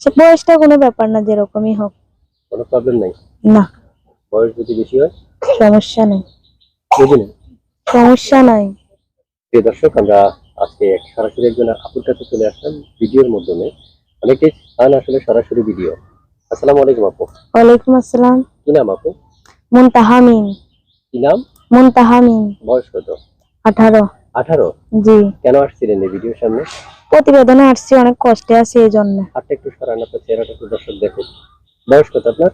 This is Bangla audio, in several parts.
সে বয়সটা কোনো ব্যাপার না, যেরকমই হোক। কোনো প্রবলেম নাই? না। বয়স যদি বেশি হয়? সমস্যা নেই। বুঝলেন? সমস্যা নাই। প্রিয় দর্শক, আমরা আজকে সরাসরি একজন আপুর কাছে চলে আসলাম ভিডিওর মাধ্যমে। অনেকেই চান আসলে সরাসরি ভিডিও। আসসালামু আলাইকুম আপু। ওয়ালাইকুম আসসালাম। কি নাম আপু? মুনতাহা মিম। কি নাম? মুনতাহা মিম। বয়স কত? 18। 18? জি। কেন আসছিলেন এই ভিডিওর সামনে? প্রতিবেদনে আসছি, অনেক কষ্টে আছি এই জন্য। হাতটা একটু সরান, আপনার চেহারাটা একটু দর্শক দেখুন। বয়স কত আপনার?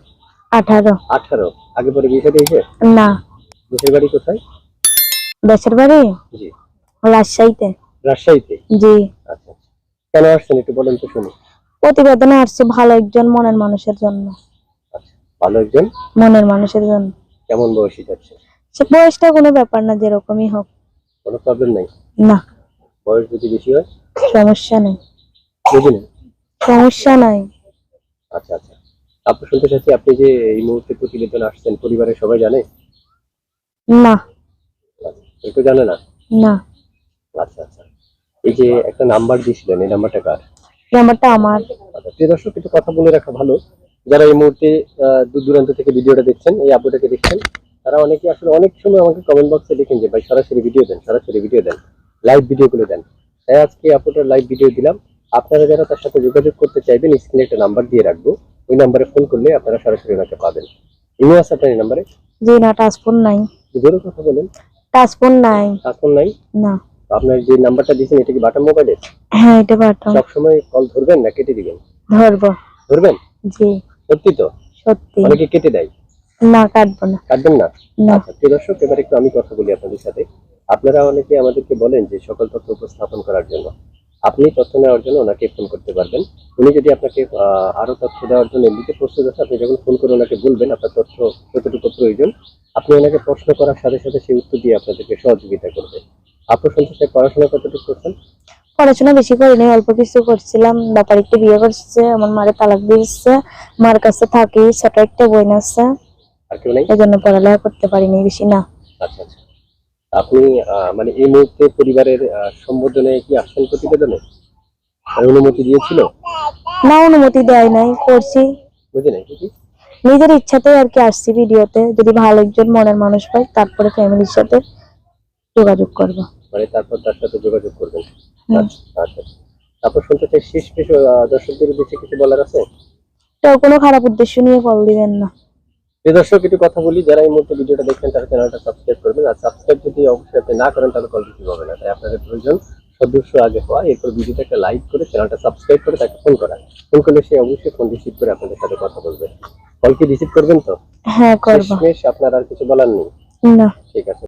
18। 18? আগে পরে বিয়ে শাদী হয়েছে? না। দেশের বাড়ি কোথায়? দেশের বাড়ি জি। রাজশাহীতে। রাজশাহীতে? জি। আচ্ছা। কেন আসছেন একটু বলেন তো শুনি। প্রতিবেদনে আসছি ভালো একজন মনের মানুষের জন্য। আচ্ছা, ভালো একজন মনের মানুষের জন্য। কেমন বয়সী যাচ্ছে? সে বয়সটা কোনো ব্যাপার না, যেরকমই হোক। কোনো প্রবলেম নাই? না। বয়স যদি বেশি হয়? সমস্যা নেই। বুঝলেন? সমস্যা নাই। আচ্ছা আচ্ছা। আপু, শুনতে চাচ্ছি আপনি যে এই মুহূর্তে প্রতিবেদন আসছেন, পরিবারের সবাই জানে? না। কেউ তো জানে না? না। আচ্ছা আচ্ছা। এই যে একটা নাম্বার দিয়েছিলেন, এই নাম্বারটা কার? নাম্বারটা আমার। আচ্ছা, প্রিয় দর্শক, কিছু কথা বলে রাখা ভালো। যারা এই মুহূর্তে দূর দূরান্ত থেকে ভিডিওটা দেখছেন, এই আপুটাকে দেখছেন, তারা অনেকে আসলে অনেক সময় আমাকে কমেন্ট বক্সে লিখেন যে ভাই সরাসরি ভিডিও দেন, সরাসরি ভিডিও দেন, লাইভ ভিডিও গুলো দেন। তাই আজকে আপুটার লাইভ ভিডিও দিলাম। আপনারা যারা তার সাথে যোগাযোগ করতে চাইবেন, স্ক্রিনে একটা নাম্বার দিয়ে রাখবো, ওই নাম্বারে ফোন করলে আপনারা সরাসরি ওনাকে পাবেন। ইমেল আছে আপনার এই নাম্বারে? জি না, টাচফোন নাই। জোরে কথা বলেন। টাচফোন নাই। টাচফোন নাই? না। আপনার যে নাম্বারটা দিয়েছেন, এটা কি বাটন মোবাইলের? হ্যাঁ, এটা বাটন। সবসময় কল ধরবেন না কেটে দিবেন? ধরবো। ধরবেন? জি। সত্যি তো? সত্যি। অনেকে কেটে দেয়। না, কাটবো না। কাটবেন না? না। আচ্ছা, প্রিয় দর্শক, এবার একটু আমি কথা বলি আপনাদের সাথে। আপনারা অনেকে আমাদেরকে বলেন যে সকল তথ্য উপস্থাপন করার জন্য। আপনি তথ্য নেওয়ার জন্য ওনাকে ফোন করতে পারবেন। উনি যদি আপনাকে আরো তথ্য দেওয়ার জন্য এমনিতে প্রস্তুত আছে, আপনি যখন ফোন করে ওনাকে বলবেন আপনার তথ্য কতটুকু প্রয়োজন, আপনি ওনাকে প্রশ্ন করার সাথে সাথে সেই উত্তর দিয়ে আপনাদেরকে সহযোগিতা করবে। আপনি শুনতে পড়াশোনা কতটুকু করছেন? পড়াশোনা বেশি করিনি, অল্প কিছু করছিলাম। বাবার একটু বিয়ে করছে, আমার মারে তালাক দিয়েছে। মার কাছে থাকি, ছোট একটা বোন আছে, আর কেউ নেই? এই জন্য পড়ালেখা করতে পারিনি বেশি। না। আচ্ছা আচ্ছা। আপনি মানে এই মুহূর্তে পরিবারের সম্বোধনে কি আসছেন প্রতিবেদনে? আর অনুমতি দিয়েছিল? না, অনুমতি দেয় নাই, করছি বুঝে নাই কি? নিজের ইচ্ছাতে আর কি। আসছি ভিডিওতে, যদি ভালো একজন মনের মানুষ পাই তারপরে ফ্যামিলির সাথে যোগাযোগ করব। মানে তারপর তার সাথে যোগাযোগ করবেন। হুম। আচ্ছা আচ্ছা। তারপর শুনতে চাই, শেষ কিছু দর্শকদের উদ্দেশ্যে কিছু বলার আছে? তো কোনো খারাপ উদ্দেশ্য নিয়ে কল দিবেন না। প্রিয় দর্শক, একটু কথা বলি, যারা এই মুহূর্তে ভিডিওটা দেখছেন তারা চ্যানেলটা সাবস্ক্রাইব করবেন। আর সাবস্ক্রাইব যদি অবশ্যই আপনি না করেন তাহলে কল রিসিভ হবে না। তাই আপনাদের প্রয়োজন সদস্য আগে হওয়া, এরপর ভিডিওটা একটা লাইক করে চ্যানেলটা সাবস্ক্রাইব করে তাকে ফোন করা। ফোন করলে সে অবশ্যই ফোন রিসিভ করে আপনাদের সাথে কথা বলবে। কল কি রিসিভ করবেন তো? হ্যাঁ, করব। শেষমেশ আপনার আর কিছু বলার নেই? না। ঠিক আছে।